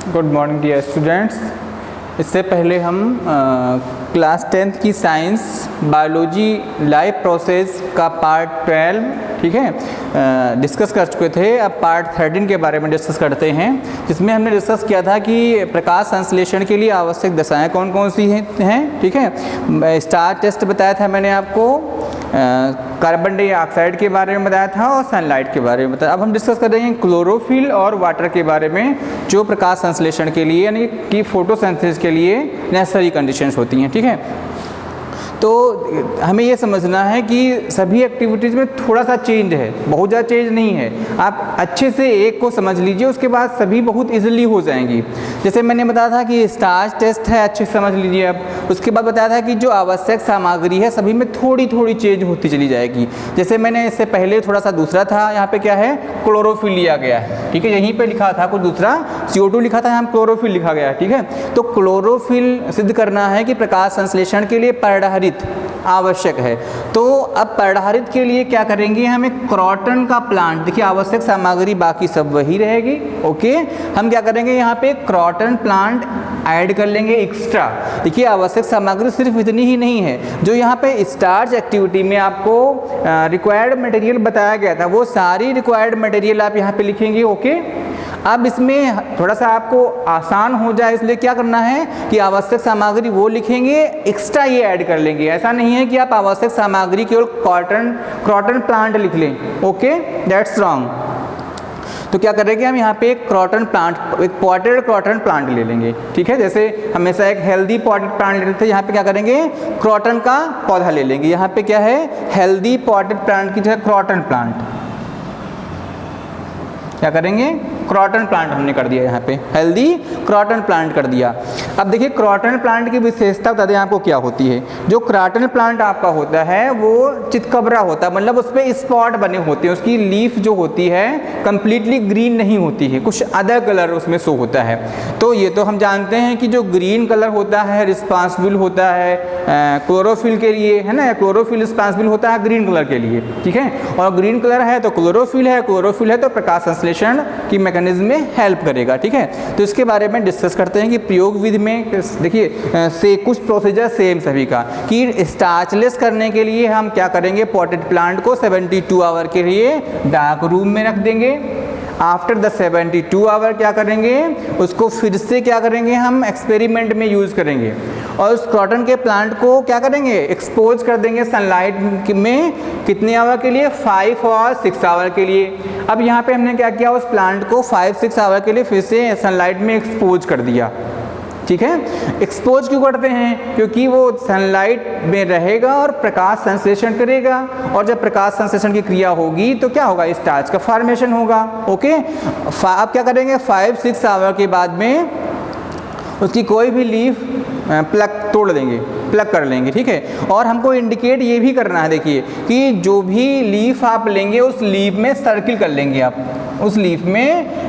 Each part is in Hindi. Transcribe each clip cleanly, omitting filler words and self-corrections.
Good morning dear students. इससे पहले हम क्लास 10th की साइंस बायोलॉजी लाइफ प्रोसेस का पार्ट 12 ठीक है डिस्कस कर चुके थे। अब पार्ट 13 के बारे में डिस्कस करते हैं, जिसमें हमने डिस्कस किया था कि प्रकाश संश्लेषण के लिए आवश्यक दशाएं कौन कौन सी हैं। ठीक है, स्टार टेस्ट बताया था मैंने आपको, कार्बन डाइऑक्साइड के बारे में बताया था और सनलाइट के बारे में बताया। अब हम डिस्कस कर रहे हैं क्लोरोफिल और वाटर के बारे में, जो प्रकाश संश्लेषण के लिए यानी कि फोटोसिंथेसिस के लिए नेसेसरी कंडीशंस होती हैं। ठीक है, तो हमें ये समझना है कि सभी एक्टिविटीज़ में थोड़ा सा चेंज है, बहुत ज़्यादा चेंज नहीं है। आप अच्छे से एक को समझ लीजिए, उसके बाद सभी बहुत इजीली हो जाएंगी। जैसे मैंने बताया था कि स्टार्च टेस्ट है, अच्छे से समझ लीजिए। अब उसके बाद बताया था कि जो आवश्यक सामग्री है सभी में थोड़ी थोड़ी चेंज होती चली जाएगी। जैसे मैंने इससे पहले थोड़ा सा दूसरा था, यहाँ पे क्या है, क्लोरोफिल लिया गया है। ठीक है, यहीं पे लिखा था कुछ दूसरा, CO2 लिखा था, यहाँ क्लोरोफिल लिखा गया है। ठीक है, तो क्लोरोफिल सिद्ध करना है कि प्रकाश संश्लेषण के लिए पर्णहरित आवश्यक है। तो अब पर्णहरित के लिए क्या करेंगे, हमें क्रॉटन का प्लांट, देखिए आवश्यक सामग्री बाकी सब वही रहेगी। ओके, हम क्या करेंगे, यहाँ पे क्रॉटन प्लांट ऐड कर लेंगे एक्स्ट्रा। देखिए आवश्यक सामग्री सिर्फ इतनी ही नहीं है, जो यहाँ पे स्टार्च एक्टिविटी में आपको रिक्वायर्ड मटेरियल बताया गया था, वो सारी रिक्वायर्ड मटेरियल आप यहाँ पे लिखेंगे। ओके, अब इसमें थोड़ा सा आपको आसान हो जाए इसलिए क्या करना है कि आवश्यक सामग्री वो लिखेंगे, एक्स्ट्रा ये ऐड कर लेंगे। ऐसा नहीं है कि आप आवश्यक सामग्री केवल क्रॉटन प्लांट लिख लें। Okay, that's wrong. तो क्या करेंगे, हम यहाँ पे एक क्रॉटन प्लांट, एक पॉटेड क्रॉटन प्लांट ले लेंगे। ठीक है, जैसे हमेशा एक हेल्दी पॉटेड प्लांट ले लेते हैं, यहाँ पे क्या करेंगे, क्रॉटन का पौधा ले लेंगे। यहाँ पे क्या है, हेल्दी पॉटेड प्लांट की जगह क्रॉटन प्लांट, क्या करेंगे, क्रॉटन प्लांट हमने कर दिया, यहाँ पे हेल्दी क्रॉटन प्लांट कर दिया। अब देखिए क्रॉटन प्लांट की विशेषता बता दें आपको क्या होती है। जो क्रॉटन प्लांट आपका होता है वो चितकबरा होता है, मतलब उस पर स्पॉट बने होते हैं, उसकी लीफ जो होती है कंप्लीटली ग्रीन नहीं होती है, कुछ अदर कलर उसमें शो होता है। तो ये तो हम जानते हैं कि जो ग्रीन कलर होता है रिस्पॉन्सिबल होता है क्लोरोफिल के लिए, है ना, क्लोरोफिल रिस्पॉन्सिबल होता है ग्रीन कलर के लिए। ठीक है, और ग्रीन कलर है तो क्लोरोफिल है, क्लोरोफिल है तो प्रकाश संश्लेषण की मैकेनिज्म में हेल्प करेगा। ठीक है, तो इसके बारे में डिस्कस करते हैं कि प्रयोग विधि में देखिए से कुछ प्रोसीजर सेम सभी का, कि स्टार्चलेस करने के लिए हम क्या करेंगे, पॉटेड प्लांट को 72 आवर के लिए डार्क रूम में रख देंगे। आफ्टर द 72 आवर क्या करेंगे, उसको फिर से क्या करेंगे, हम एक्सपेरिमेंट में यूज़ करेंगे और उस क्रॉटन के प्लांट को क्या करेंगे, एक्सपोज कर देंगे सनलाइट में। कितने आवर के लिए, 5 और 6 आवर के लिए। अब यहाँ पे हमने क्या किया, उस प्लांट को 5-6 आवर के लिए फिर से सनलाइट में एक्सपोज कर दिया। ठीक है, एक्सपोज क्यों करते हैं, क्योंकि वो सनलाइट में रहेगा और प्रकाश संश्लेषण करेगा, और जब प्रकाश संश्लेषण की क्रिया होगी तो क्या होगा, स्टार्च का फॉर्मेशन होगा। ओके, अब क्या करेंगे, 5-6 आवर के बाद में उसकी कोई भी लीफ प्लग तोड़ देंगे, प्लग कर लेंगे। ठीक है, और हमको इंडिकेट ये भी करना है, देखिए कि जो भी लीफ आप लेंगे उस लीफ में सर्किल कर लेंगे आप, उस लीफ में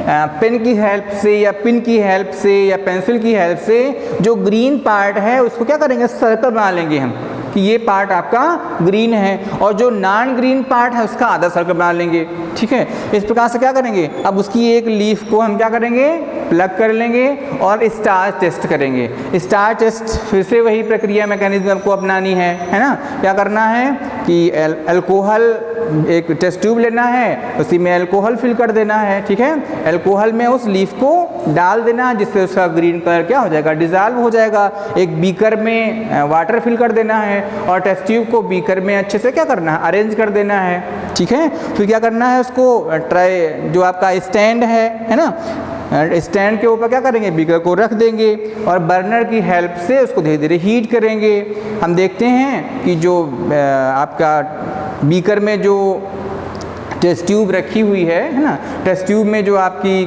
पेन की हेल्प से या पिन की हेल्प से या पेंसिल की हेल्प से जो ग्रीन पार्ट है उसको क्या करेंगे, सर्कल बना लेंगे हम, कि ये पार्ट आपका ग्रीन है, और जो नॉन ग्रीन पार्ट है उसका आधा सर्कल बना लेंगे। ठीक है, इस प्रकार से क्या करेंगे, अब उसकी एक लीफ को हम क्या करेंगे, प्लग कर लेंगे और स्टार्च टेस्ट करेंगे। स्टार्च टेस्ट फिर से वही प्रक्रिया मैकेनिज्म आपको अपनानी है ना। क्या करना है कि अल्कोहल, एक टेस्ट ट्यूब लेना है, उसी में अल्कोहल फिल कर देना है। ठीक है, अल्कोहल में उस लीफ को डाल देना है, जिससे उसका ग्रीन कलर क्या हो जाएगा, डिजॉल्व हो जाएगा। एक बीकर में वाटर फिल कर देना है और टेस्ट ट्यूब को बीकर में अच्छे से क्या करना है, अरेंज कर देना है। ठीक है, फिर क्या करना है, उसको ट्राई जो आपका स्टैंड है ना, स्टैंड के ऊपर क्या करेंगे, बीकर को रख देंगे और बर्नर की हेल्प से उसको धीरे धीरे हीट करेंगे। हम देखते हैं कि जो आपका बीकर में जो टेस्ट ट्यूब रखी हुई है ना, टेस्ट ट्यूब में जो आपकी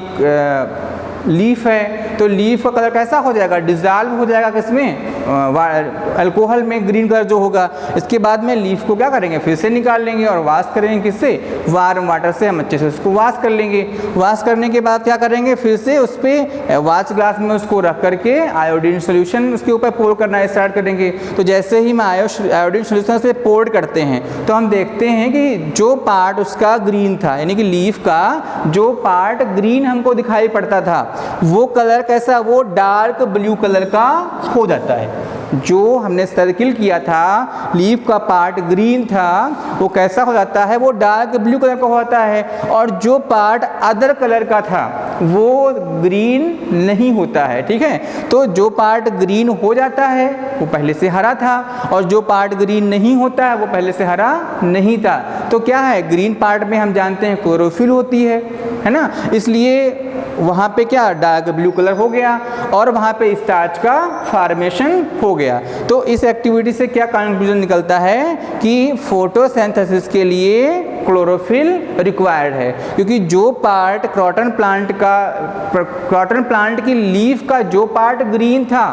लीफ है, तो लीफ का कलर कैसा हो जाएगा, डिजॉल्व हो जाएगा किसमें, अल्कोहल में, ग्रीन कलर जो होगा। इसके बाद में लीफ को क्या करेंगे, फिर से निकाल लेंगे और वॉश करेंगे, किससे, वार्म वाटर से हम अच्छे से उसको वॉश कर लेंगे। वॉश करने के बाद क्या करेंगे, फिर से उस पर वॉश ग्लास में उसको रख करके आयोडीन सोल्यूशन उसके ऊपर पोर करना स्टार्ट करेंगे। तो जैसे ही हम आयोडीन सोल्यूशन से पोर करते हैं तो हम देखते हैं कि जो पार्ट उसका ग्रीन था, यानी कि लीफ का जो पार्ट ग्रीन हमको दिखाई पड़ता था, वो कलर कैसा, वो डार्क ब्लू कलर का हो जाता है। जो हमने सर्किल किया था, लीफ का पार्ट ग्रीन था, वो कैसा हो जाता है, वो डार्क ब्लू कलर का होता है। और जो पार्ट अदर कलर का था वो ग्रीन नहीं होता है, ठीक है। तो जो पार्ट ग्रीन हो जाता है वो पहले से हरा था, और जो पार्ट ग्रीन नहीं होता है वो पहले से हरा नहीं था। तो क्या है, ग्रीन पार्ट में हम जानते हैं क्लोरोफिल होती है ना, इसलिए वहाँ पे क्या डार्क ब्लू कलर हो गया और वहाँ पे स्टार्च का फॉर्मेशन हो गया। तो इस एक्टिविटी से क्या कंक्लूजन निकलता है कि फोटोसिंथेसिस के लिए क्लोरोफिल रिक्वायर्ड है, क्योंकि जो पार्ट क्रॉटन प्लांट की लीफ का जो पार्ट ग्रीन था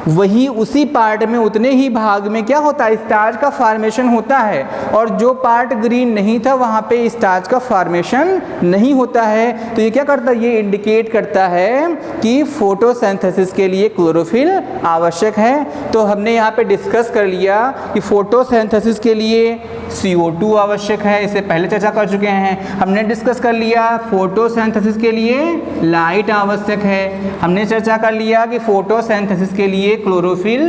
वही उसी पार्ट में उतने ही भाग में क्या होता है, स्टार्च का फॉर्मेशन होता है। और जो पार्ट ग्रीन नहीं था वहाँ पे स्टार्च का फॉर्मेशन नहीं होता है। तो ये क्या करता है, ये इंडिकेट करता है कि फोटोसिंथेसिस के लिए क्लोरोफिल आवश्यक है। तो हमने यहाँ पे डिस्कस कर लिया कि फोटोसिंथेसिस के लिए CO2 आवश्यक है, इससे पहले चर्चा कर चुके हैं। हमने डिस्कस कर लिया फोटोसिंथेसिस के लिए लाइट आवश्यक है। हमने चर्चा कर लिया कि फोटोसिंथेसिस के लिए क्लोरोफिल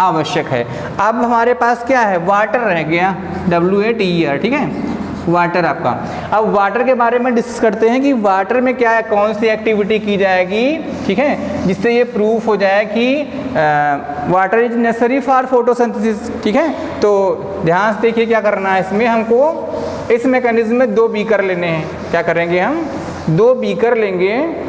आवश्यक है। अब हमारे पास क्या है, वाटर रह गया, WATER, ठीक है, वाटर आपका। अब वाटर के बारे में डिस्कस करते हैं कि वाटर में क्या है, कौन सी एक्टिविटी की जाएगी, ठीक है, जिससे ये प्रूफ हो जाए कि water is necessary for photosynthesis, ठीक है। तो ध्यान से देखिए क्या करना है, इसमें हमको इस मैकेनिज्म में 2 बीकर लेने हैं। क्या करेंगे, हम 2 बीकर लेंगे,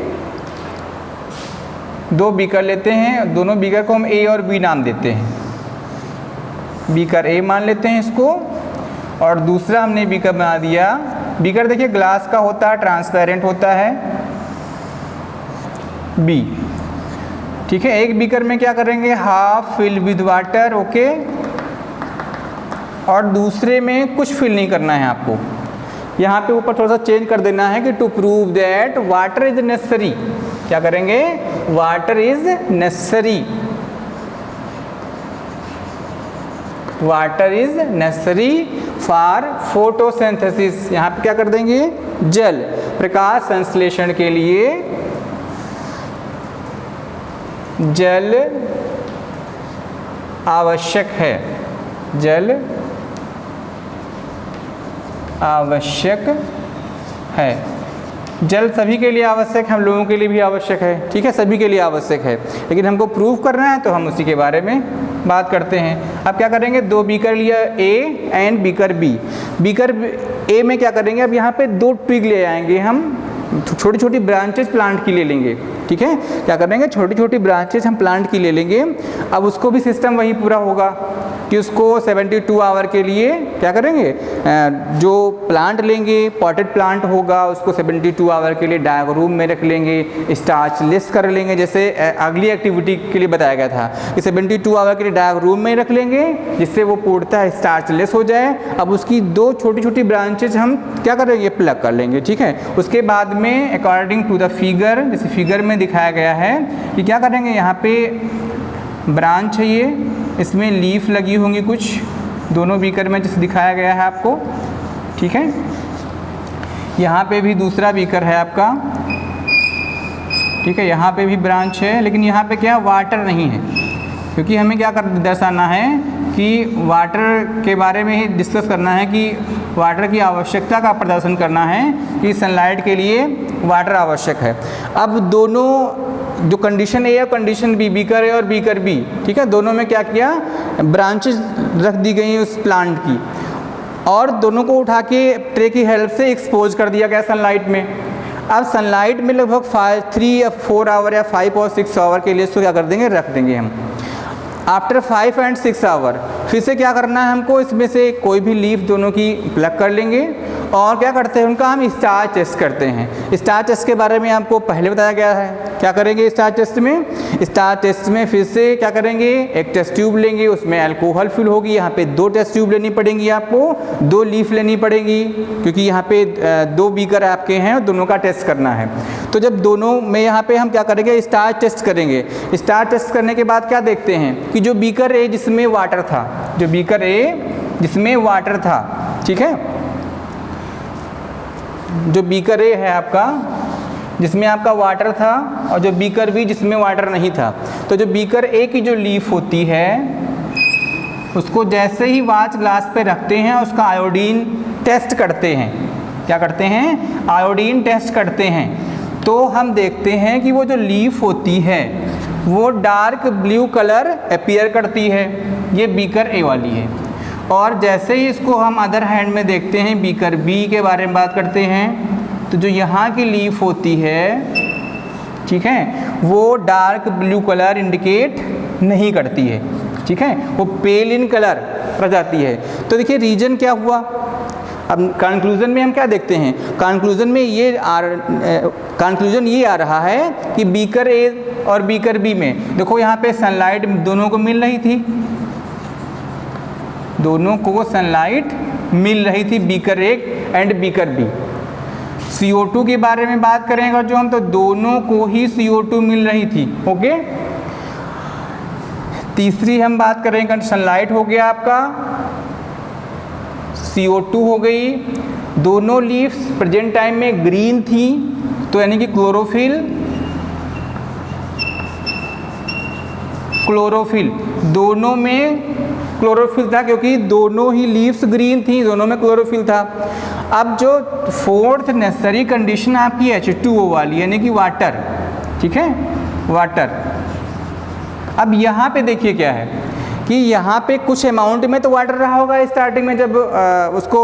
2 बीकर लेते हैं। दोनों बीकर को हम A और B नाम देते हैं। बीकर A मान लेते हैं इसको, और दूसरा हमने बीकर बना दिया। बीकर देखिए ग्लास का होता है, ट्रांसपेरेंट होता है, B, ठीक है। एक बीकर में क्या करेंगे, half fill with water, okay, और दूसरे में कुछ फिल नहीं करना है आपको। यहाँ पे ऊपर थोड़ा सा चेंज कर देना है कि to prove that water is necessary. क्या करेंगे, water is necessary, water is necessary for photosynthesis. यहाँ पे क्या कर देंगे, जल प्रकाश संश्लेषण के लिए जल आवश्यक है, जल आवश्यक है। जल सभी के लिए आवश्यक है, हम लोगों के लिए भी आवश्यक है, ठीक है, सभी के लिए आवश्यक है, लेकिन हमको प्रूव करना है तो हम उसी के बारे में बात करते हैं। अब क्या करेंगे, 2 बीकर लिया A and beaker B। Beaker A में क्या करेंगे, अब यहाँ पे 2 ट्विग ले आएंगे, हम छोटी छोटी ब्रांचेज प्लांट की ले लेंगे, ठीक है। क्या करेंगे, छोटी छोटी ब्रांचेज हम प्लांट की ले लेंगे। अब उसको भी सिस्टम वही पूरा होगा कि उसको 72 आवर के लिए क्या करेंगे, जो प्लांट लेंगे, पॉटेड प्लांट होगा, उसको 72 आवर के लिए डार्क रूम में रख लेंगे, स्टार्च लेस कर लेंगे, जैसे अगली एक्टिविटी के लिए बताया गया था कि 72 आवर के लिए डार्क रूम में रख लेंगे, जिससे वो पूर्णतः स्टार्च लेस हो जाए। अब उसकी 2 छोटी छोटी ब्रांचेज हम क्या करेंगे, प्लग कर लेंगे, ठीक है। उसके बाद में अकॉर्डिंग टू द फिगर, जैसे फिगर में दिखाया गया है कि क्या करेंगे, यहाँ पे ब्रांच है ये, इसमें लीफ लगी होंगी कुछ, दोनों बीकर में जैसे दिखाया गया है आपको, ठीक है। यहाँ पे भी दूसरा बीकर है आपका, ठीक है, यहाँ पे भी ब्रांच है, लेकिन यहाँ पे क्या वाटर नहीं है, क्योंकि हमें क्या दर्शाना है कि वाटर के बारे में ही डिस्कस करना है कि वाटर की आवश्यकता का प्रदर्शन करना है कि सनलाइट के लिए वाटर आवश्यक है। अब दोनों जो कंडीशन A और कंडीशन B, बीकर A और बीकर B, ठीक है, दोनों में क्या किया, ब्रांचेस रख दी गई उस प्लांट की, और दोनों को उठा के ट्रे की हेल्प से एक्सपोज कर दिया गया सनलाइट में। अब सनलाइट में लगभग 3 या 4 आवर या 5 और 6 आवर के लिए इसको क्या कर देंगे, रख देंगे हम। आफ्टर 5 एंड 6 आवर फिर से क्या करना है हमको, इसमें से कोई भी लीफ दोनों की प्लग कर लेंगे और क्या करते हैं, उनका हम स्टार्च टेस्ट करते हैं। स्टार्च टेस्ट के बारे में आपको पहले बताया गया है। क्या करेंगे स्टार्च टेस्ट में, स्टार्च टेस्ट में फिर से क्या करेंगे, एक टेस्ट ट्यूब लेंगे, उसमें अल्कोहल फिल होगी। यहाँ पे 2 टेस्ट ट्यूब लेनी पड़ेंगी आपको, 2 लीफ लेनी पड़ेगी, क्योंकि यहाँ पे 2 बीकर आपके हैं, दोनों का टेस्ट करना है। तो जब दोनों में यहाँ पे हम क्या करेंगे, स्टार्च टेस्ट करेंगे। स्टार्च टेस्ट करने के बाद क्या देखते हैं कि जो बीकर A जिसमें वाटर था, जो बीकर A जिसमें वाटर था, ठीक है, जो बीकर ए है आपका, जिसमें आपका वाटर था, और जो बीकर बी जिसमें वाटर नहीं था। तो जो बीकर ए की जो लीफ होती है उसको जैसे ही वाच ग्लास पे रखते हैं उसका आयोडीन टेस्ट करते हैं। क्या करते हैं? आयोडीन टेस्ट करते हैं। तो हम देखते हैं कि वो जो लीफ होती है वो डार्क ब्लू कलर अपीयर करती है, ये बीकर ए वाली है। और जैसे ही इसको हम अदर हैंड में देखते हैं, बीकर बी के बारे में बात करते हैं, तो जो यहाँ की लीफ होती है, ठीक है, वो डार्क ब्लू कलर इंडिकेट नहीं करती है, ठीक है, वो पेल इन कलर रह जाती है। तो देखिए रीजन क्या हुआ। अब कंक्लूज़न में हम क्या देखते हैं? कंक्लूज़न में कंक्लूज़न ये आ रहा है कि बीकर ए और बीकर बी में देखो यहाँ पे सनलाइट दोनों को मिल रही थी, दोनों को सनलाइट मिल रही थी, beaker A and beaker B. CO2 के बारे में बात करेंगे जो हम, तो दोनों को ही CO2 मिल रही थी। ओके, तीसरी हम बात करेंगे, सनलाइट हो गया आपका, CO2 हो गई, दोनों लीव्स प्रेजेंट टाइम में ग्रीन थी, तो यानी कि क्लोरोफिल दोनों में क्लोरोफिल था, क्योंकि दोनों ही लीव्स ग्रीन थी, दोनों में क्लोरोफिल था। अब जो फोर्थ नेसेसरी कंडीशन आपकी H2O वाली, यानी कि वाटर, ठीक है, वाटर। अब यहाँ पे देखिए क्या है कि यहाँ पे कुछ अमाउंट में तो वाटर रहा होगा स्टार्टिंग में जब उसको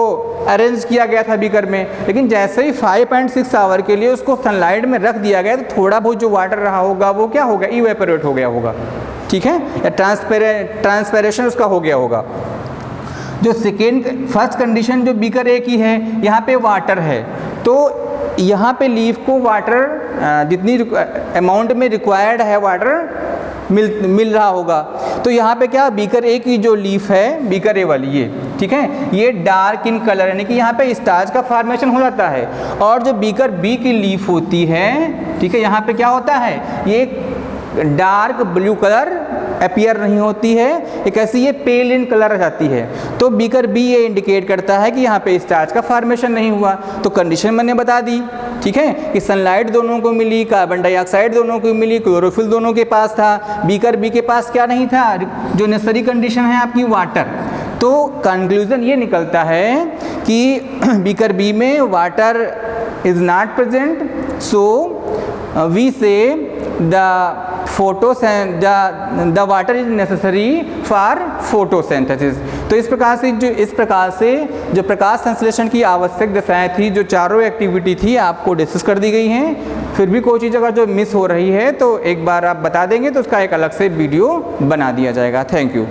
अरेंज किया गया था बीकर में, लेकिन जैसे ही 5.6 आवर के लिए उसको सनलाइट में रख दिया गया तो थोड़ा बहुत जो वाटर रहा होगा वो क्या होगा? इवेपोरेट हो गया होगा, ठीक है, या ट्रांसपेरेशन उसका हो गया होगा। जो फर्स्ट कंडीशन जो बीकर ए की है, यहाँ पे वाटर है, तो यहाँ पे लीफ को वाटर जितनी अमाउंट में रिक्वायर्ड है वाटर मिल रहा होगा। तो यहाँ पे क्या, बीकर ए की जो लीफ है, बीकर ए वाली ये, ठीक है, ये डार्क इन कलर, यानी कि यहाँ पे स्टार्च का फॉर्मेशन हो जाता है। और जो बीकर बी की लीफ होती है, ठीक है, यहाँ पे क्या होता है, ये डार्क ब्लू कलर अपीयर नहीं होती है, एक ऐसी ये पेल इन कलर आ जाती है। तो बीकर बी ये इंडिकेट करता है कि यहाँ पे स्टार्च का फॉर्मेशन नहीं हुआ। तो कंडीशन मैंने बता दी, ठीक है, कि सनलाइट दोनों को मिली, कार्बन डाइऑक्साइड दोनों को मिली, क्लोरोफिल दोनों के पास था। बीकर बी के पास क्या नहीं था? जो नेसेसरी कंडीशन है आपकी, वाटर। तो कंक्लूजन ये निकलता है कि बीकर बी में water is not present, so we say the water is necessary for photosynthesis। तो इस प्रकार से जो प्रकाश संश्लेषण की आवश्यक दशाएं थी, जो चारों एक्टिविटी थी, आपको डिस्कस कर दी गई हैं। फिर भी कोई चीज़ अगर जो मिस हो रही है तो एक बार आप बता देंगे तो उसका एक अलग से वीडियो बना दिया जाएगा। Thank you.